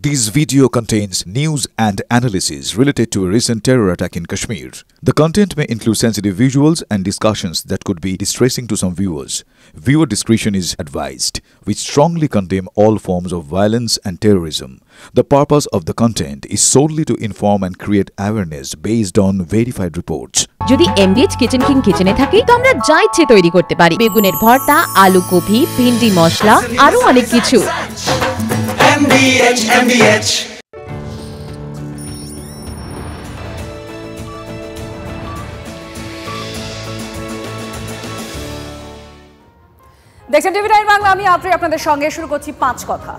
This video contains news and analysis related to a recent terror attack in Kashmir. The content may include sensitive visuals and discussions that could be distressing to some viewers. Viewer discretion is advised. We strongly condemn all forms of violence and terrorism. The purpose of the content is solely to inform and create awareness based on verified reports. যদি এমবিএচ kitchen king কিচেনে থাকি তো আমরা যা ইচ্ছে তৈরি করতে পারি। বেগুনের ভর্তা, আলু কফি, ভিন্ডি মশলা, আরো অনেক কিছু। MBH দেখছেন টিভি9 বাংলা। আমি আপনাদের সঙ্গে শুরু করছি 5 কথা।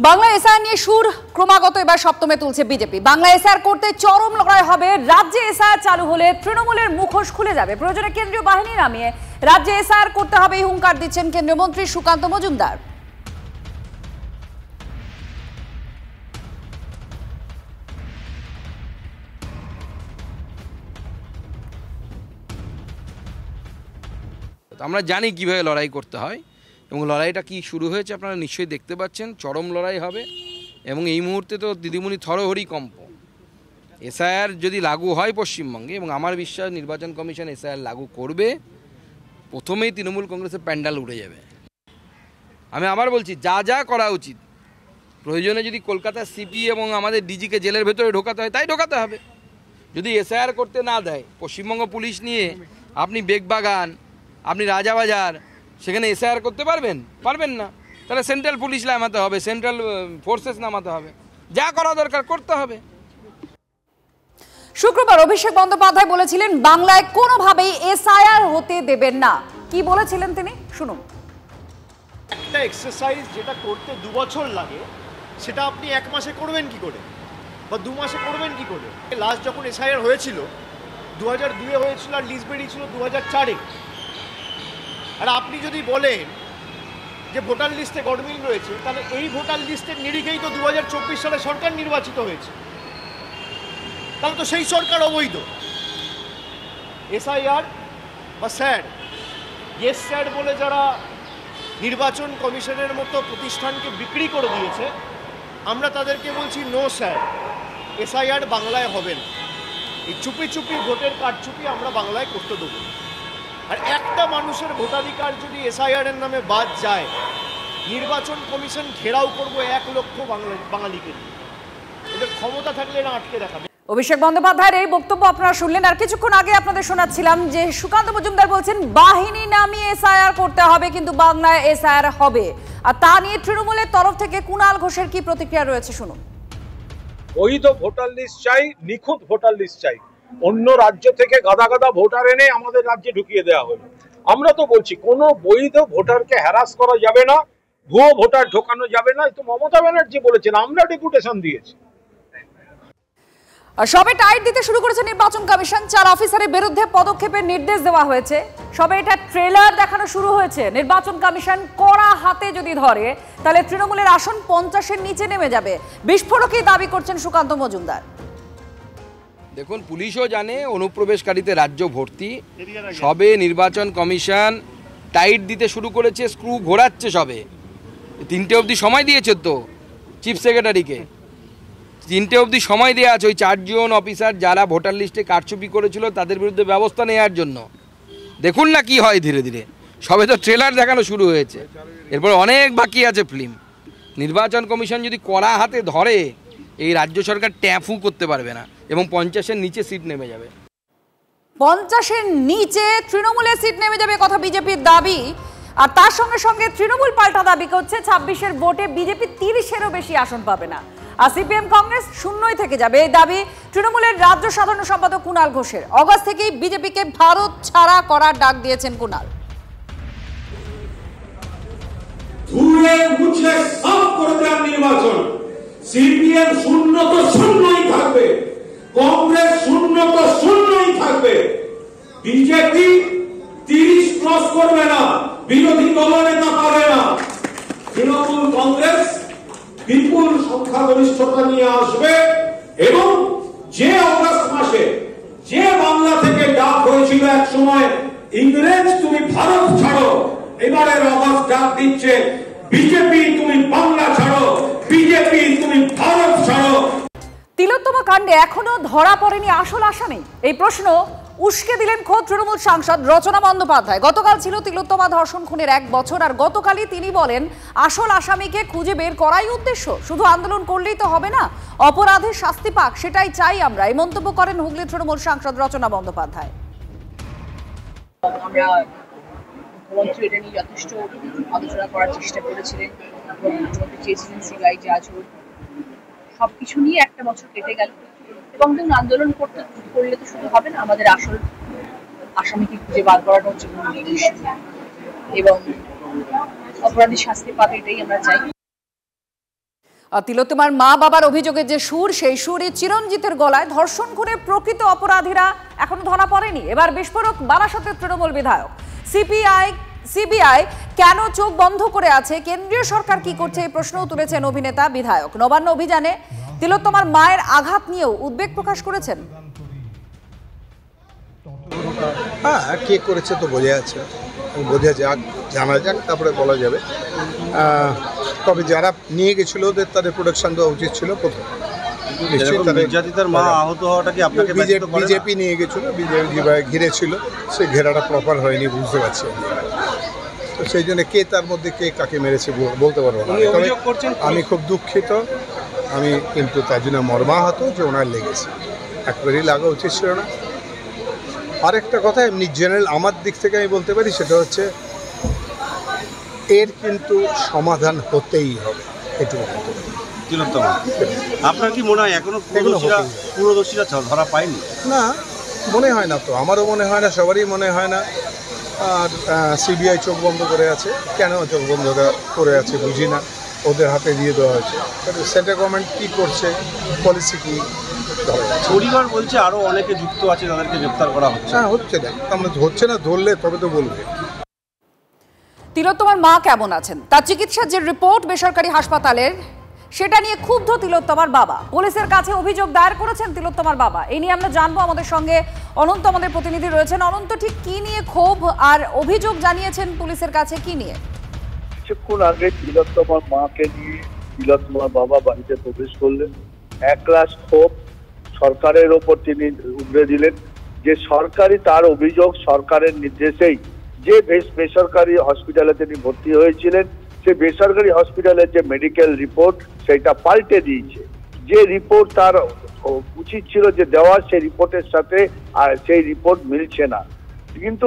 বাংলা এসআর নিয়ে সুর ক্রমাগত এবার সপ্তমে তুলছে বিজেপি। বাংলা এসআর করতে চরম লড়াই হবে। রাজ্যে এসআর চালু হলে তৃণমূলের মুখোশ খুলে যাবে। প্রয়োজনে কেন্দ্রীয় বাহিনী নামিয়ে রাজ্যে এসআর করতে হবে, এই হুঙ্কার দিচ্ছেন কেন্দ্রীয় মন্ত্রী সুকান্ত মজুমদার। আমরা জানি কিভাবে লড়াই করতে হয় এবং লড়াইটা কি শুরু হয়েছে আপনারা নিশ্চয়ই দেখতে পাচ্ছেন। চরম লড়াই হবে এবং এই মুহূর্তে তো দিদিমণি থরহরি কম্প। এসআইআর যদি লাগু হয় পশ্চিমবঙ্গে, এবং আমার বিশ্বাস নির্বাচন কমিশন এসআইআর লাগু করবে, প্রথমেই তৃণমূল কংগ্রেসের প্যান্ডাল উড়ে যাবে। আমি আবার বলছি, যা যা করা উচিত, প্রয়োজনে যদি কলকাতার সিপি এবং আমাদের ডিজিকে জেলের ভেতরে ঢোকাতে হয় তাই ঢোকাতে হবে। যদি এসআইআর করতে না দেয়, পশ্চিমবঙ্গ পুলিশ নিয়ে আপনি বেগবাগান, আপনি রাজাবাজার, সেখানে এসআইআর করতে পারবেন না। তাহলে সেন্ট্রাল পুলিশ নামাতে হবে, সেন্ট্রাল ফোর্সেস নামাতে হবে, যা করা দরকার করতে হবে। শুক্রবার অভিষেক বন্দ্যোপাধ্যায় বলেছিলেন বাংলায় কোনোভাবেই এসআইআর হতে দেবেন না। কি বলেছিলেন তিনি, শুনুন। একটা এক্সারসাইজ যেটা করতে 2 বছর লাগে, সেটা আপনি 1 মাসে করবেন কি করে, বা 2 মাসে করবেন কি করে? লাস্ট যখন এসআইআর হয়েছিল 2002-এ হয়েছিল, আর লিস্ট বেরিয়েছিল 2004-এ। আর আপনি যদি বলেন যে ভোটার লিস্টে গড়মিল রয়েছে, তাহলে এই ভোটার লিস্টের নিরিখেই তো 2024 সালে সরকার নির্বাচিত হয়েছে, তাহলে তো সেই সরকার অবৈধ। এসআইআর বা স্যার, ইয়েস স্যার বলে যারা নির্বাচন কমিশনের মতো প্রতিষ্ঠানকে বিক্রি করে দিয়েছে, আমরা তাদেরকে বলছি নো স্যার, এসআইআর বাংলায় হবে না। এই চুপি চুপি ভোটের কারচুপি আমরা বাংলায় করতে দেবো। আর একটা মানুষের ভোটাধিকার যদি এসআইআর এর নামে বাদ যায়, নির্বাচন কমিশন ঘেরাও করবো 1 লক্ষ বাঙালিকে। এদের ক্ষমতা থাকলে না আটকে দেখাবে। অভিষেক বন্দ্যোপাধ্যায়ের এই বক্তব্য আপনারা শুনলেন। আর কিছুক্ষণ আগে আপনাদের শোনাচ্ছিলাম যে সুকান্ত মজুমদার বলছেন বাহিনী নামিয়ে এসআইআর করতে হবে, কিন্তু বাংলায় এসআইআর হবে। আর তা নিয়ে তৃণমূলের তরফ থেকে কুণাল ঘোষের কি প্রতিক্রিয়া রয়েছে, শুনুন। বৈধ ভোটার লিস্ট চাই, নিখুঁত ভোটার লিস্ট চাই। অন্য রাজ্য থেকে গাদা গাদা ভোটার এনে আমাদের রাজ্যে ঢুকিয়ে দেওয়া হলো। আমরা তো বলছি কোনো বৈধ ভোটারকে হ্যারাস করা যাবে না, ভুয়ো ভোটার ঢোকানো যাবে না। তো মমতা ব্যানার্জি বলেছেন, আমরা ডেপুটেশন দিয়েছি। সবে টাইট দিতে শুরু করেছে নির্বাচন কমিশন। 4 অফিসারের বিরুদ্ধে পদক্ষেপের নির্দেশ দেওয়া হয়েছে। সবে এটা ট্রেলার দেখানো শুরু হয়েছে। নির্বাচন কমিশন কড়া হাতে যদি ধরে, তাহলে তৃণমূলের আসন 50-এর নিচে নেমে যাবে। বিস্ফোরকই দাবি করছেন সুকান্ত মজুমদার। দেখুন, পুলিশও জানে অনুপ্রবেশকারীতে রাজ্য ভর্তি। সবে নির্বাচন কমিশন টাইট দিতে শুরু করেছে, স্ক্রু ঘোরাচ্ছে। সবে 3টে অবধি সময় দিয়েছে তো চিফ সেক্রেটারিকে, 3টে অবধি সময় দেওয়া আছে ওই 4 জন অফিসার যারা ভোটার লিস্টে কারচুপি করেছিল তাদের বিরুদ্ধে ব্যবস্থা নেওয়ার জন্য। দেখুন না কি হয় ধীরে ধীরে। সবে তো ট্রেলার দেখানো শুরু হয়েছে, এরপর অনেক বাকি আছে ফিল্ম। নির্বাচন কমিশন যদি কড়া হাতে ধরে, এই রাজ্য সরকার ট্যাফু করতে পারবে না এবং 50-এর নিচে সিট নেমে যাবে। 50-এর নিচে তৃণমূলের সিট নেমে যাবে, কথা বিজেপির দাবি। আর তার সঙ্গে সঙ্গে তৃণমূল পাল্টা দাবি করছে 26-এর ভোটে বিজেপি 30-এরও বেশি আসন পাবে না, আর সিপিএম কংগ্রেস শূন্যই থেকে যাবে। এই দাবি তৃণমূলের রাজ্য সাধারণ সম্পাদক কুণাল ঘোষের। অগস্ট থেকেই বিজেপিকে ভারত ছাড়া করার ডাক দিয়েছেন কুণাল। নির্বাচন সিপিএম শূন্য তো শূন্যই থাকবে, কংগ্রেস শূন্য তো শূন্যই থাকবে, বিজেপি 30 ক্রস করবে না, বিরোধী দলনেতা পাবে না। তৃণমূল কংগ্রেস বিপুল সংখ্যাগরিষ্ঠতা নিয়ে আসবে এবং যে অগস্ট মাসে যে বাংলা থেকে ডাক হয়েছিল এক সময়, ইংরেজ তুমি ভারত ছাড়ো, এবারের অগস্ট ডাক দিচ্ছে বিজেপি তুমি বাংলা ছাড়ো। হত্যাকাণ্ডে এখনো ধরা পড়েনি আসল আসামি, এই প্রশ্ন উস্কে দিলেন খোদ তৃণমূল সাংসদ রচনা বন্দ্যোপাধ্যায়। গতকাল ছিল তিলোত্তমা ধর্ষণ খুনের 1 বছর, আর গতকালই তিনি বলেন আসল আসামিকে খুঁজে বের করাই উদ্দেশ্য, শুধু আন্দোলন করলেই তো হবে না, অপরাধের শাস্তি পাক সেটাই চাই আমরা, এই মন্তব্য করেন হুগলি তৃণমূল সাংসদ রচনা বন্দ্যোপাধ্যায়। আমরা মুখ্যমন্ত্রী এটা নিয়ে যথেষ্ট আলোচনা করার চেষ্টা করেছিলেন, মুখ্যমন্ত্রী চেয়েছিলেন সিবিআই জাজ হোক, সবকিছু নিয়ে 1 বছর কেটে গেল এবং ধরুন আন্দোলন করলে তো শুধু হবে না, আমাদের আসল আসামিকে খুঁজে বার করাটা হচ্ছে মূল উদ্দেশ্য এবং অপরাধী শাস্তি পাবে এটাই আমরা চাই। তিলোত্তমার মা বাবার অভিযোগের যে সুর, সেই সুরে চিরঞ্জিতের গলায় ধর্ষণ খুনের প্রকৃত অপরাধীরা এখনো ধরা পড়েনি। এবার বিস্ফোরক বারাসতের তৃণমূল বিধায়ক। সিবিআই কেন চোখ বন্ধ করে আছে, কেন্দ্রীয় সরকার কি করছে, এই প্রশ্নও তুলেছেন অভিনেতা বিধায়ক। নবান্ন অভিযানে তিলোত্তমার মায়ের আঘাত নিয়েও উদ্বেগ প্রকাশ করেছেন। হ্যাঁ, কে করেছে তো বোঝা যাচ্ছে, বোঝা যাক, জানা যাক, তারপরে বলা যাবে। তবে যারা নিয়ে গেছিল ওদের তাদের প্রোটেকশন দেওয়া উচিত ছিল প্রথম। নির্যাতিতার মা আহত হওয়াটা কি আপনাকে বিজেপি নিয়ে গেছিল, বিজেপি যেভাবে ঘিরেছিল সেই ঘেরাটা প্রপার হয়নি, বুঝতে পারছি। তো সেই জন্য কে তার মধ্যে কে কাকে মেরেছে বলতে পারবো না। আমি খুব দুঃখিত, আমি কিন্তু তার জন্য মর্মাহত যে ওনার লেগেছে, একবারই লাগা উচিত ছিল না। আরেকটা কথা এমনি জেনারেল আমার দিক থেকে আমি বলতে পারি, সেটা হচ্ছে এর কিন্তু সমাধান হতেই হবে, এটুকু বলতে পারি। আপনার কি মনে হয় এখনো পুরোদোষীরা ধরা পায়নি? না, মনে হয় না তো, আমারও মনে হয় না, সবারই মনে হয় না। আর সিবিআই চোখ বন্ধ করে আছে, কেন চোখ বন্ধ করে আছে বুঝি না, ওদের হাতে দিয়ে দেওয়া হয়েছে। সেন্ট্রাল গভর্নমেন্ট কী করছে, পলিসি কী, পরিবার বলছে আরও অনেকে যুক্ত আছে, তাদেরকে গ্রেপ্তার করা হচ্ছে। হ্যাঁ, হচ্ছে না, আমরা হচ্ছে না, ধরলে তবে তো বলবে। তিলোত্তমার মা কেমন আছেন, তার চিকিৎসার যে রিপোর্ট বেসরকারি হাসপাতালের, সেটা নিয়ে ক্ষুব্ধ তিলোত্তমার বাবা। পুলিশের কাছে অভিযোগ দায়ের করেছেন তিলোত্তমার বাবা। এই নিয়ে আমরা জানবো, আমাদের সঙ্গে অনন্ত আমাদের প্রতিনিধি রয়েছেন। অনন্ত, ঠিক কি নিয়ে ক্ষোভ আর অভিযোগ জানিয়েছেন পুলিশের কাছে, কি নিয়ে? কিছুক্ষণ আগে তিলোত্তমার মাকে নিয়ে তিলোত্তমার বাবা বাড়িতে প্রবেশ করলেন। একরাশ ক্ষোভ সরকারের ওপর তিনি উগড়ে দিলেন, যে সরকারি তার অভিযোগ সরকারের নির্দেশেই যে বেসরকারি হসপিটালে তিনি ভর্তি হয়েছিলেন, সে বেসরকারি হসপিটালের যে মেডিকেল রিপোর্ট সেটা পাল্টে দিয়েছে। যে রিপোর্ট তার উচিত ছিল যে দেওয়া, সেই রিপোর্টের সাথে আর সেই রিপোর্ট মিলছে না। কিন্তু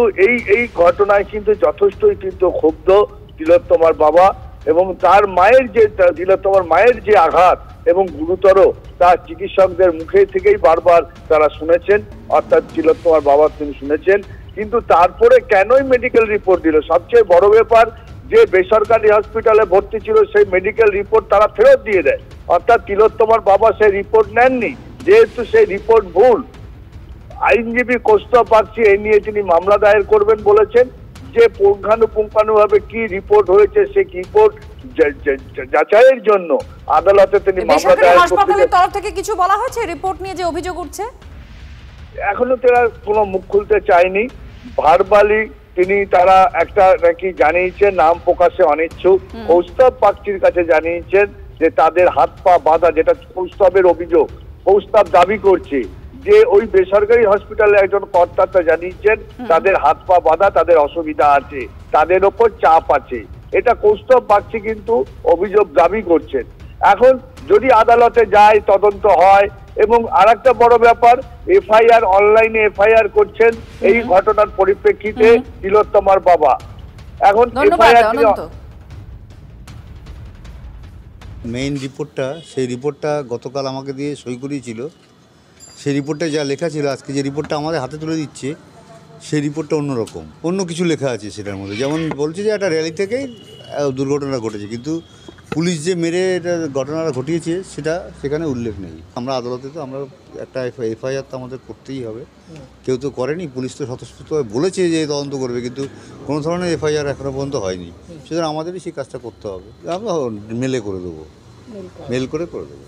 এই ঘটনায় কিন্তু যথেষ্টই কিন্তু ক্ষুব্ধ তিলোত্তমার বাবা এবং তার মায়ের যে তিলোত্তমার মায়ের যে আঘাত এবং গুরুতর, তা চিকিৎসকদের মুখে থেকেই বারবার তারা শুনেছেন, অর্থাৎ তিলোত্তমার বাবা তিনি শুনেছেন। কিন্তু তারপরে কেনই মেডিকেল রিপোর্ট দিল? সবচেয়ে বড় ব্যাপার, যে বেসরকারি হসপিটালে ভর্তি ছিল সেই মেডিকেল রিপোর্ট তারা ফেরত দিয়ে দেয়, অর্থাৎ তিলোত্তমার বাবা সেই রিপোর্ট নেননি, যেহেতু সেই রিপোর্ট ভুল। আইনজীবী কৌস্তব বাগচি এই নিয়ে তিনি মামলা দায়ের করবেন বলেছেন, যে পুঙ্খানুপুঙ্খানুভাবে কি রিপোর্ট হয়েছে সেই রিপোর্ট যাচাইয়ের জন্য আদালতে তিনি মামলা দায়ের হাসপাতালের তরফ থেকে কিছু বলা হয়েছে রিপোর্ট নিয়ে যে অভিযোগ উঠছে? এখনো তারা কোনো মুখ খুলতে চায়নি। ভার্বালি তারা একটা নাকি জানিয়েছেন, নাম প্রকাশে অনিচ্ছুক, কৌস্তব বাগচির কাছে জানিয়েছেন যে তাদের হাত পা বাঁধা, যেটা কৌস্তবের অভিযোগ। কৌস্তব দাবি করছে যে ওই বেসরকারি হসপিটালে একজন কর্তা জানিয়েছেন তাদের হাত পা বাঁধা, তাদের অসুবিধা আছে, তাদের ওপর চাপ আছে। এটা কৌস্তব বাগচি কিন্তু অভিযোগ দাবি করছেন। এখন যদি আদালতে যায়, তদন্ত হয়, এবং আরেকটা বড় ব্যাপার, এফআইআর অনলাইনে এফআইআর করছেন এই ঘটনার পরিপ্রেক্ষিতে তিলোত্তমার বাবা। এখন মেইন রিপোর্টটা, সেই রিপোর্টটা গতকাল আমাকে দিয়ে সই করিয়েছিল। সেই রিপোর্টে যা লেখা ছিল, আজকে যে রিপোর্টটা আমাদের হাতে তুলে দিচ্ছে, সেই রিপোর্টটা অন্যরকম, অন্য কিছু লেখা আছে সেটার মধ্যে। যেমন বলছে যে একটা র্যালি থেকেই দুর্ঘটনা ঘটেছে, কিন্তু পুলিশ যে মেরে এটা ঘটনাটা ঘটিয়েছে সেটা সেখানে উল্লেখ নেই। আমরা আদালতে তো আমরা একটা এফআইআর তো আমাদের করতেই হবে, কেউ তো করেনি। পুলিশ তো স্বতঃস্ফূর্তভাবে বলেছে যে তদন্ত করবে, কিন্তু কোনো ধরনের এফআইআর এখনও পর্যন্ত হয়নি। সুতরাং আমাদেরই সেই কাজটা করতে হবে, আমরা মেলে করে দেবো, মেল করে দেবো।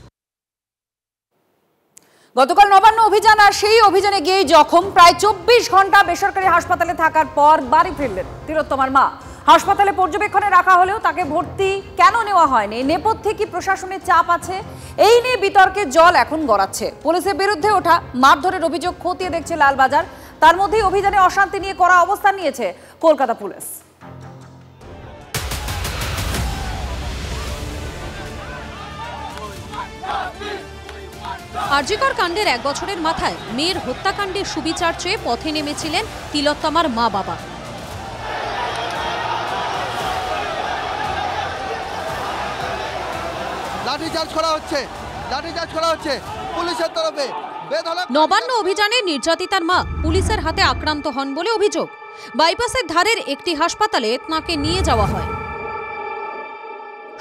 গতকাল নবান্ন অভিযান, আর সেই অভিযানে গিয়ে জখম, প্রায় 24 ঘন্টা বেসরকারি হাসপাতালে থাকার পর বাড়ি ফিরলেন তিলোত্তমার মা। হাসপাতালে পর্যবেক্ষণে রাখা হলেও তাকে ভর্তি কেন নেওয়া হয়নি, নেপথ্যে কি প্রশাসনের চাপ আছে, এই নিয়ে বিতর্কের জল এখন গড়াচ্ছে। পুলিশের বিরুদ্ধে ওঠা মারধরের অভিযোগ খতিয়ে দেখছে লালবাজার। তার মধ্যেই অভিযানে অশান্তি নিয়ে কড়া অবস্থান নিয়েছে কলকাতা পুলিশ। আরজিকর কাণ্ডের 1 বছরের মাথায় মেয়ের হত্যাকাণ্ডের সুবিচার চেয়ে পথে নেমেছিলেন তিলোত্তমার মা বাবা। লাঠিচার্জ করা হচ্ছে পুলিশের তরফে। নবান্ন অভিযানে নির্যাতিতার মা পুলিশের হাতে আক্রান্ত হন বলে অভিযোগ। বাইপাসের ধারের একটি হাসপাতালে তাঁকে নিয়ে যাওয়া হয়।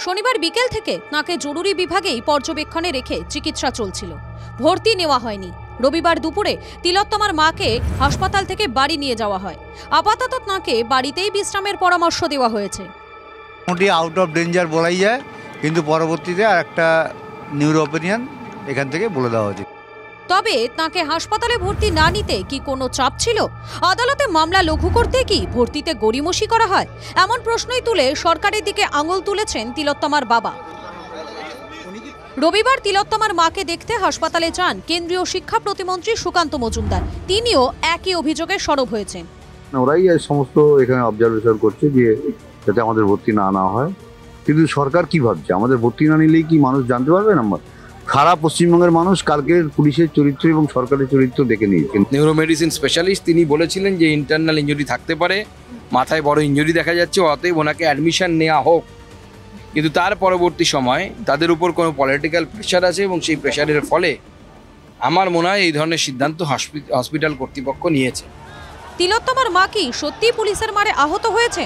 শনিবার বিকেল থেকে তাঁকে জরুরি বিভাগেই পর্যবেক্ষণে রেখে চিকিৎসা চলছিল, ভর্তি নেওয়া হয়নি। রবিবার দুপুরে তিলোত্তমার মাকে হাসপাতাল থেকে বাড়ি নিয়ে যাওয়া হয়। আপাতত তাঁকে বাড়িতেই বিশ্রামের পরামর্শ দেওয়া হয়েছে। মোটামুটি আউট অফ ডেঞ্জার বলাই যায়, কিন্তু পরবর্তীতে আর একটা নিউরো অপিনিয়ন এখান থেকে বলে দেওয়া হয়েছে। তবে তাঁকে হাসপাতালে ভর্তি না নিতে কি কোনো চাপ ছিল? আদালতে মামলা লঘু করতে কি ভর্তিতে গড়িমসি করা হয়? এমন প্রশ্নই তুলে সরকারের দিকে আঙুল তুলেছেন তিলোত্তমার বাবা। রবিবার তিলোত্তমার মাকে দেখতে হাসপাতালে যান কেন্দ্রীয় শিক্ষা প্রতিমন্ত্রী সুকান্ত মজুমদার। তিনিও একই অভিযোগে সরব হয়েছেন। ওরাই সমস্ত এখানে অবজারভেশন করছে যে যাতে আমাদের ভর্তি না হয়, কিন্তু সরকার কি ভাবছে? আমাদের ভর্তি না নিলেই কি মানুষ জানতে পারবে না? সারা পশ্চিমবঙ্গের মানুষ কালকের পুলিশের চরিত্র এবং সরকারের চরিত্র দেখে নিয়েছেন। নিউরো মেডিসিন স্পেশালিস্ট তিনি বলেছিলেন যে ইন্টারনাল ইনজুরি থাকতে পারে, মাথায় বড় ইনজুরি দেখা যাচ্ছে, অতএব ওনাকে অ্যাডমিশন নেওয়া হোক। কিন্তু তার পরবর্তী সময় তাদের উপর কোনো পলিটিক্যাল প্রেশার আছে এবং সেই প্রেশারের ফলে আমার মনে হয় এই ধরনের সিদ্ধান্ত হসপিটাল কর্তৃপক্ষ নিয়েছে। তিলোত্তমার মা কি সত্যিই পুলিশের মারে আহত হয়েছে?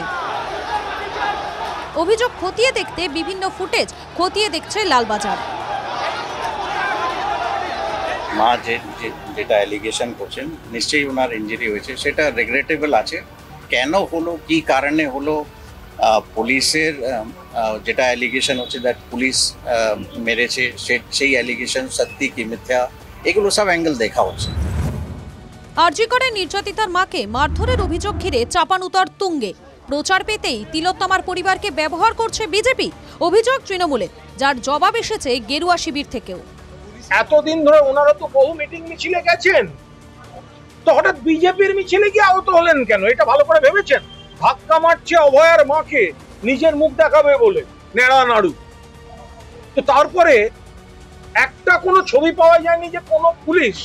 অভিযোগ খতিয়ে দেখতে বিভিন্ন ফুটেজ খতিয়ে দেখছে লালবাজার। মা যেটা অ্যালিগেশন করছেন নিশ্চয়ই ওনার ইনজুরি হয়েছে, সেটা রেগ্রেটেবল আছে। কেন হলো, কি কারণে হলো, পুলিশের যেটা অ্যালিগেশন হচ্ছে দ্যাট পুলিশ মেরেছে, সেই অ্যালিগেশন সত্যি কি মিথ্যা, এগুলো সব অ্যাঙ্গেল দেখা হচ্ছে। আরজিকরের নির্যাতিতার মাকে মারধরের অভিযোগ ঘিরে চাপানুতর তুঙ্গে। প্রচার পেতেই তিলোত্তমার পরিবারকে ব্যবহার করছে বিজেপি, অভিযোগ তৃণমূলের, যার জবাব এসেছে গেরুয়া শিবির থেকেও। এতদিন ধরে ওনারা তো বহু মিটিং মিছিলে গেছেন, তো হঠাৎ বিজেপির মিছিলে গিয়ে আহত হলেন কেন? এটা ভালো করে ভেবেছেন? ধাক্কা মারছে অভয়ার মাকে নিজের মুখ দেখাবে বলে, নেড়া নাড়ু। তো তারপরে একটা কোনো ছবি পাওয়া যায়নি যে কোনো পুলিশ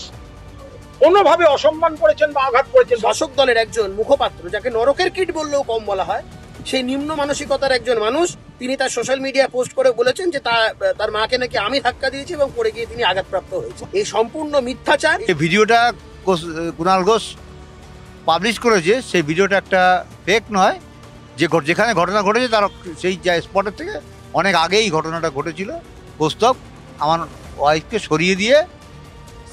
কোনোভাবে অসম্মান করেছেন বা আঘাত করেছেন। শাসক দলের একজন মুখপাত্র, যাকে নরকের কিট বললেও কম বলা হয়, সেই নিম্ন মানসিকতার একজন মানুষ, তিনি তার সোশ্যাল মিডিয়া পোস্ট করে বলেছেন যে তার মাকে নাকি আমি ধাক্কা দিয়েছি এবং পড়ে গিয়ে তিনি আঘাতপ্রাপ্ত হয়েছে। এই সম্পূর্ণ মিথ্যাচার। এই ভিডিওটা কুণাল ঘোষ পাবলিশ করেছে, সেই ভিডিওটা একটা ফেক নয়। যেখানে ঘটনা ঘটেছে তার সেই স্পটের থেকে অনেক আগেই ঘটনাটা ঘটেছিল। কৌস্তব আমার ওয়াইফকে সরিয়ে দিয়ে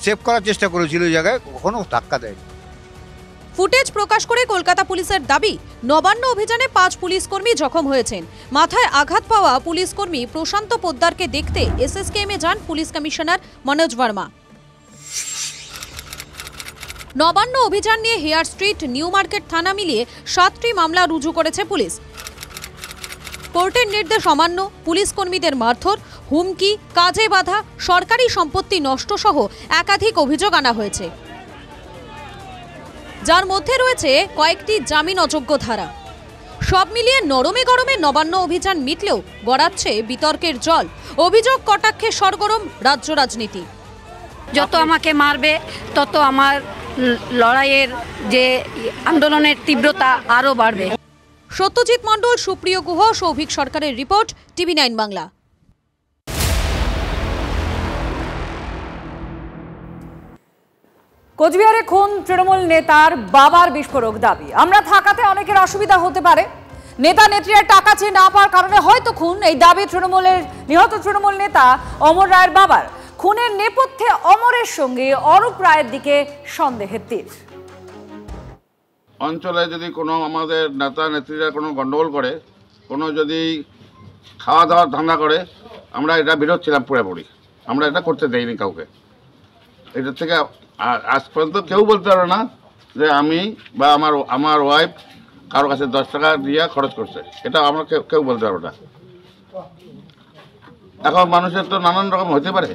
সেভ করার চেষ্টা করেছিল, ওই জায়গায় কখনো ধাক্কা দেয়নি। ফুটেজ প্রকাশ করে কলকাতা পুলিশের দাবি, নবান্ন অভিযানে 5 পুলিশ কর্মী জখম হয়েছেন। মাথায় আঘাত পাওয়া পুলিশ কর্মী প্রশান্ত পোদ্দারকে দেখতে এসএসকেএমে যান পুলিশ কমিশনার মনোজ বর্মা। নবান্ন অভিযান নিয়ে হেয়ার স্ট্রিট, নিউ মার্কেট থানা মিলিয়ে 7টি মামলা রুজু করেছে পুলিশ। কোর্টের নির্দেশ অমান্য, পুলিশ কর্মীদের মারধর, হুমকি, কাজে বাধা, সরকারি সম্পত্তি নষ্ট সহ একাধিক অভিযোগ আনা হয়েছে, যার মধ্যে রয়েছে কয়েকটি জামিন অযোগ্য ধারা। সব মিলিয়ে নরমে গরমে নবান্ন অভিযান মিটলেও গড়াচ্ছে বিতর্কের জল। অভিযোগ কটাক্ষে সরগরম রাজ্য রাজনীতি। যত আমাকে মারবে তত আমার লড়াইয়ের যে আন্দোলনের তীব্রতা আরও বাড়বে। সত্যজিৎ মণ্ডল, সুপ্রিয় গুহ, সৌভিক সরকারের রিপোর্ট, TV9 বাংলা। কোচবিহারে খুন তৃণমূল নেতার বাবার বিস্ফোরক দাবি। আমরা থাকাতে অনেকের অসুবিধা হতে পারে, নেতা নেত্রীরা টাকা চেয়ে না পাওয়ার কারণে হয়তো খুন, এই দাবি নিহত তৃণমূল নেতা অমর রায়ের বাবার। খুনের নেপথ্যে অমরের সঙ্গে অরূপ রায়ের দিকে সন্দেহের তীর। অঞ্চলে যদি কোনো আমাদের নেতা নেত্রীরা কোনো গন্ডগোল করে, কোনো যদি খাওয়া দাওয়ার ধান্দা করে, আমরা এটা বিরোধ ছিলাম পুরোপুরি। আমরা এটা করতে দেইনি কাউকে। এটার থেকে আজ পর্যন্ত কেউ বলতে পারে না যে আমি বা আমার ওয়াইফ কারো কাছে 10 টাকা দিয়ে খরচ করছে, এটা আমরা কেউ বলতে পারবো না। এখন মানুষের তো নানান রকম হতে পারে,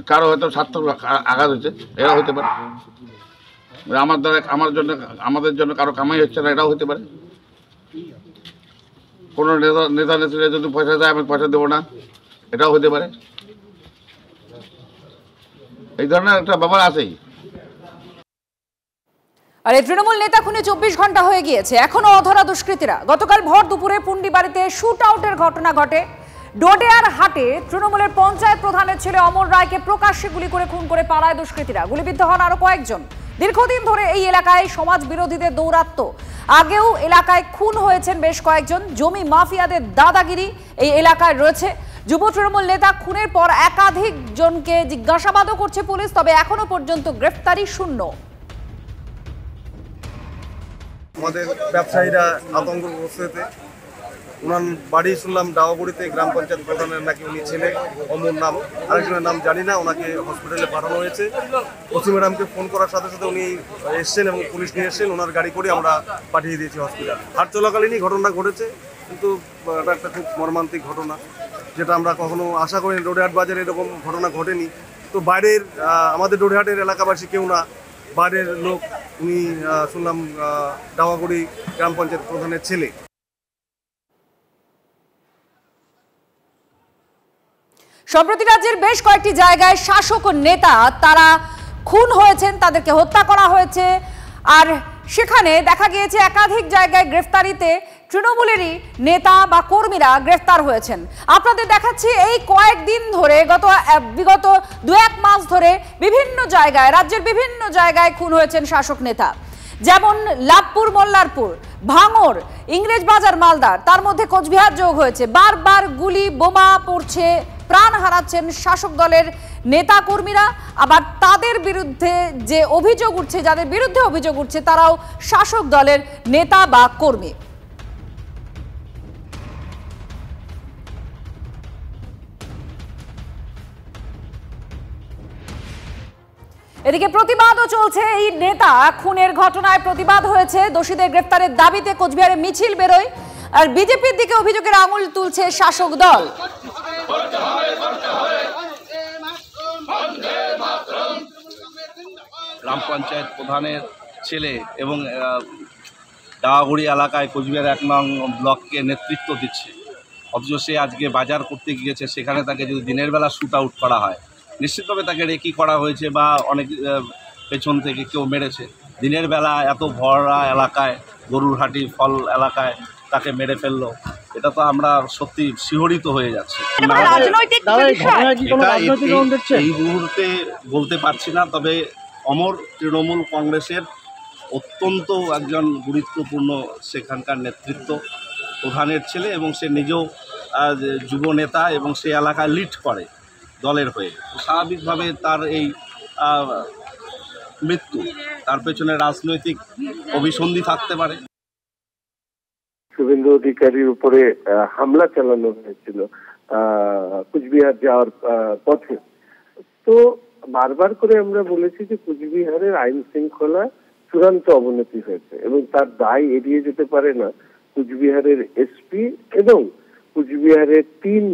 কারো হয়তো স্বার্থ আঘাত হচ্ছে, এরা হতে পারে। আমাদের জন্য কারো কামাই হচ্ছে না, এটাও হতে পারে। কোনো নেতা নেত্রীরা যদি পয়সা দেয় আমি পয়সা দেবো না, এটাও হতে পারে। এই ধরনের একটা ব্যাপার আছেই। আর এই তৃণমূল নেতা খুনে 24 ঘন্টা হয়ে গিয়েছে, এখনো অধরা দুষ্কৃতীরা। গতকাল ভর দুপুরে পুন্ডিবাড়িতে শুট আউটের ঘটনা ঘটে। ডোডেয়ার হাটে তৃণমূলের পঞ্চায়েত প্রধানের ছেলে অমর রায়কে প্রকাশ্যে গুলি করে খুন করে পালায় দুষ্কৃতীরা। গুলিবিদ্ধ হন আরো কয়েকজন। দীর্ঘদিন ধরে এই এলাকায় সমাজ বিরোধীদের দৌরাত্ম্য। আগেও এলাকায় খুন হয়েছেন বেশ কয়েকজন। জমি মাফিয়াদের দাদাগিরি এই এলাকায় রয়েছে। যুব তৃণমূল নেতা খুনের পর একাধিক জনকে জিজ্ঞাসাবাদও করছে পুলিশ, তবে এখনো পর্যন্ত গ্রেফতারি শূন্য। আমাদের ব্যবসায়ীরা আতঙ্কগ্রস্ত। ওনার বাড়ি শুনলাম ডাওয়াগুড়িতে, গ্রাম পঞ্চায়েত প্রধানের নাকি উনি ছেলে, অমর নাম, আরেকজনের নাম জানি না। ওনাকে হসপিটালে পাঠানো হয়েছে। ওসি ম্যাডামকে ফোন করার সাথে সাথে উনি এসছেন এবং পুলিশ নিয়ে এসছেন। ওনার গাড়ি করে আমরা পাঠিয়ে দিয়েছি হসপিটাল। হাট চলাকালীনই ঘটনা ঘটেছে, কিন্তু এটা একটা খুব মর্মান্তিক ঘটনা, যেটা আমরা কখনো আশা করিনি। ডোডেহাট বাজারে এরকম ঘটনা ঘটেনি। তো বাইরের আমাদের ডোডেহাটের এলাকাবাসী কেউ না, বাইরের লোক। উনি শুনলাম ডাওয়াগুড়ি গ্রাম পঞ্চায়েত প্রধানের ছেলে। সম্প্রতি রাজ্যের বেশ কয়েকটি জায়গায় শাসক নেতা তারা খুন হয়েছেন, তাদেরকে হত্যা করা হয়েছে। আর সেখানে দেখা গিয়েছে একাধিক জায়গায় গ্রেফতারিতে তৃণমূলেরই নেতা বা কর্মীরা গ্রেফতার হয়েছেন। আপনাদের দেখাচ্ছি এই কয়েকদিন ধরে, বিগত 2-1 মাস ধরে বিভিন্ন জায়গায়, রাজ্যের বিভিন্ন জায়গায় খুন হয়েছেন শাসক নেতা। যেমন লাভপুর, মল্লারপুর, ভাঙড়, ইংরেজবাজার, মালদার, তার মধ্যে কোচবিহার যোগ হয়েছে। বারবার গুলি বোমা পড়ছে, প্রাণ হারাচ্ছেন শাসক দলের নেতা কর্মীরা। আবার তাদের বিরুদ্ধে যে অভিযোগ উঠছে, যাদের বিরুদ্ধে অভিযোগ উঠছে, তারাও শাসক দলের নেতা বা কর্মী। এদিকে প্রতিবাদও চলছে। এই নেতা খুনের ঘটনায় প্রতিবাদ হয়েছে। দোষীদের গ্রেফতারের দাবিতে কোচবিহারে মিছিল বেরোয়। আর বিজেপির দিকে অভিযোগের আঙুল তুলছে শাসক দল। গ্রাম পঞ্চায়েত প্রধানের ছেলে এবং ডাওয়াগুড়ি এলাকায় কোচবিহার 1 নং ব্লককে নেতৃত্ব দিচ্ছে, অথচ সে আজকে বাজার করতে গিয়েছে। সেখানে তাকে যদি দিনের বেলা শুট আউট করা হয়, নিশ্চিতভাবে তাকে রেকি করা হয়েছে বা অনেক পেছন থেকে কেউ মেরেছে। দিনের বেলা এত ভরা এলাকায়, গরুর হাটি ফল এলাকায় তাকে মেরে ফেললো, এটা তো আমরা সত্যি শিহরিত হয়ে যাচ্ছি। এই মুহূর্তে বলতে পারছি না, তবে অমর তৃণমূল কংগ্রেসের অত্যন্ত একজন গুরুত্বপূর্ণ সেখানকার নেতৃত্ব প্রধানের ছেলে, এবং সে নিজেও যুব নেতা এবং সে এলাকায় লিড করে দলের হয়ে। স্বাভাবিকভাবে তার এই মৃত্যু, তার পেছনে রাজনৈতিক অভিসন্ধি থাকতে পারে। শুভেন্দু অধিকারীর উপরে হামলা চালানো হয়েছিল কুচবিহার যাওয়ার পথে। তো বারবার করে আমরা বলেছি যে কুচবিহারের আইন শৃঙ্খলা চূড়ান্ত অবনতি হয়েছে এবং তার দায় এড়িয়ে যেতে পারে না কুচবিহারের এসপি এবং কুচবিহারের 3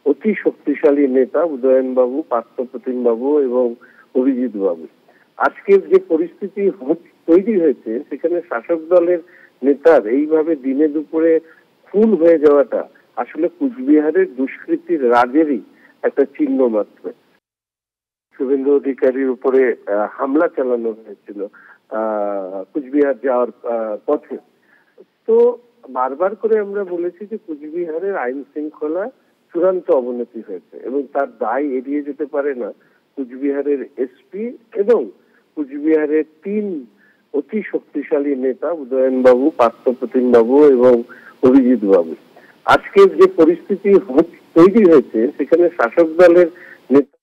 অতি শক্তিশালী নেতা, উদয়ন বাবু, পার্থপ্রতিম বাবু এবং অভিজিৎ বাবু। আজকের যে পরিস্থিতি তৈরি হয়েছে, সেখানে শাসক দলের নেতার এইভাবে দিনে দুপুরে খুন হয়ে যাওয়াটা আসলে কুচবিহারের দুষ্কৃতির রাজেরই একটা চিহ্ন মাত্র। শুভেন্দু অধিকারীর উপরে হামলা চালানো হয়েছিল কুচবিহার যাওয়ার পথে। তো বারবার করে আমরা বলেছি যে কুচবিহারের আইন শৃঙ্খলা চূড়ান্ত অবনতি হয়েছে এবং তার দায় এড়িয়ে যেতে পারে না কুচবিহারের এসপি এবং কুচবিহারের 3 অতি শক্তিশালী নেতা, উদয়ন বাবু, পার্থপ্রতিম বাবু এবং অভিজিৎ বাবু। আজকের যে পরিস্থিতি তৈরি হয়েছে, সেখানে শাসক দলের নেতা।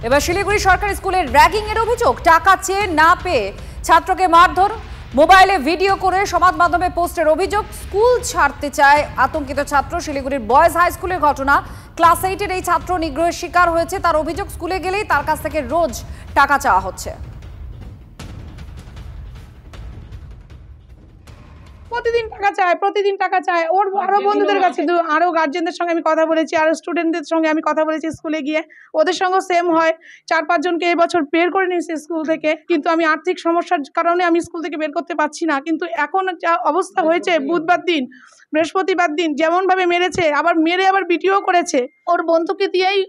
এবার শিলিগুড়ি সরকারি স্কুলের র্যাগিং এর অভিযোগ। টাকা চেয়ে না পেয়ে ছাত্রকে মারধর, মোবাইলে ভিডিও করে সমাজ মাধ্যমে পোস্টের অভিযোগ। স্কুল ছাড়তে চায় আতঙ্কিত ছাত্র। শিলিগুড়ির বয়েজ হাই স্কুলের ঘটনা। ক্লাস 8-এর এই ছাত্র নিগ্রহের শিকার হয়েছে। তার অভিযোগ, স্কুলে গেলেই তার কাছ থেকে রোজ টাকা চাওয়া হচ্ছে। প্রতিদিন টাকা চায় ওর আরো বন্ধুদের কাছে, আরো গার্জেনদের সঙ্গে আমি কথা বলেছি, আরো স্টুডেন্টদের সঙ্গে আমি কথা বলেছি স্কুলে গিয়ে, ওদের সঙ্গেও সেম হয়। 4-5 জনকে এই বছর বের করে নিয়েছে স্কুল থেকে, কিন্তু আমি আর্থিক সমস্যার কারণে আমি স্কুল থেকে বের করতে পারছি না। কিন্তু এখন যা অবস্থা হয়েছে, বুধবার দিন বৃহস্পতিবার দিন যেমন ভাবে মেরেছে, আবার মেরে আবার ভিডিও করেছে, ওর বন্ধুকে দিয়েই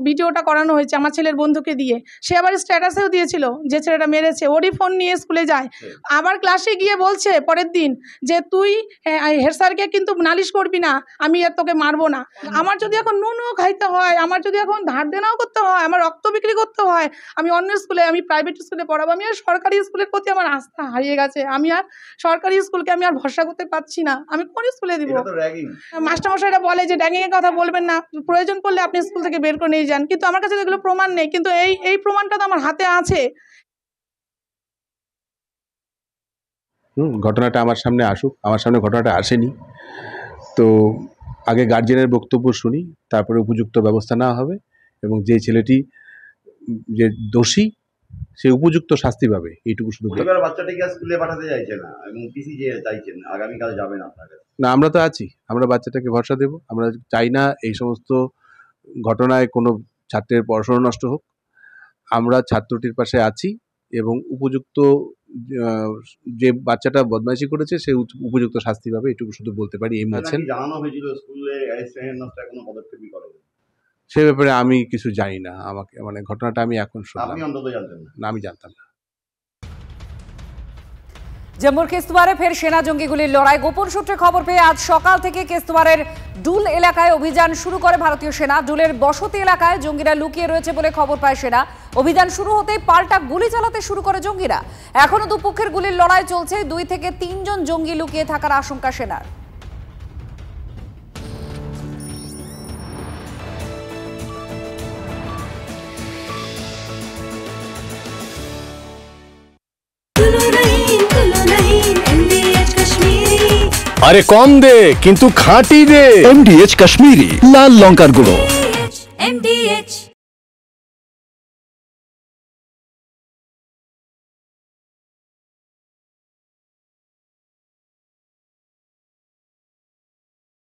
ভিডিওটা করানো হয়েছে, আমার ছেলের বন্ধুকে দিয়ে। সে আবার স্ট্যাটাসেও দিয়েছিল যে ছেলেটা মেরেছে, ওরই ফোন নিয়ে স্কুলে যায়, আবার ক্লাসে গিয়ে বলছে পরের দিন যে তুই হেড স্যারকে কিন্তু নালিশ করবি না, আমি আর তোকে মারবো না। আমার যদি এখন নুনও খাইতে হয়, আমার যদি এখন ধার দেনাও করতে হয়, আমার রক্ত বিক্রি করতে হয়, আমি অন্য স্কুলে, আমি প্রাইভেট স্কুলে পড়াবো, আমি আর সরকারি স্কুলের প্রতি আমার আস্থা হারিয়ে গেছে। আমি আর সরকারি স্কুলকে আমি আর ভরসা করতে পারছি না, আমি কোন স্কুলে দিব? মাস্টারমশাইরা বলে যে র্যাগিংয়ের কথা বলবেন না, প্রয়োজন পড়লে আপনি স্কুল থেকে বের করে নিয়ে যান, কিন্তু আমার কাছে এগুলো প্রমাণ নেই। কিন্তু এই প্রমাণটা তো আমার হাতে আছে। ঘটনাটা আমার সামনে আসুক, আমার সামনে ঘটনাটা আসেনি, তো আগে গার্জেনের বক্তব্য শুনি, তারপরে উপযুক্ত ব্যবস্থা নেওয়া হবে এবং যে ছেলেটি যে দোষী সে উপযুক্ত শাস্তি পাবে, এইটুকু শুধু। বাচ্চাটাকে স্কুলে পাঠাতে চাইছে না এবং পিসি যে চাইছেন আগামীকাল যাবেন আপনারা? না, আমরা তো আছি, আমরা বাচ্চাটাকে ভরসা দেব। আমরা চাই না এই সমস্ত ঘটনায় কোনো ছাত্রের পড়াশোনা নষ্ট হোক। আমরা ছাত্রটির পাশে আছি এবং উপযুক্ত যে বাচ্চাটা বদমাইশি করেছে সে উপযুক্ত শাস্তি পাবে, এটুকু শুধু বলতে পারি। এই মুহূর্তে জানানো হয়েছিল স্কুলে কোনো পদক্ষেপই করা হবে সে ব্যাপারে আমি কিছু জানি না। আমাকে মানে ঘটনাটা আমি এখন শুনলাম। আপনি অন্তত জানতেন না? আমি জানতাম না। জম্মুর কিস্তওয়ারে ফের সেনা জঙ্গিগুলির লড়াই। গোপন সূত্রে খবর পেয়ে আজ সকাল থেকে কিস্তওয়ারের ডুল এলাকায় অভিযান শুরু করে ভারতীয় সেনা। ডুলের বসতি এলাকায় জঙ্গিরা লুকিয়ে রয়েছে বলে খবর পায় সেনা। অভিযান শুরু হতেই পাল্টা গুলি চালাতে শুরু করে জঙ্গিরা। এখনো দুপক্ষের গুলির লড়াই চলছে। 2 থেকে 3 জন জঙ্গি লুকিয়ে থাকার আশঙ্কা সেনার। আরে কম দে কিন্তু খাঁটি দে। MDH কাশ্মীরি লাল লঙ্কার গুঁড়ো। MDH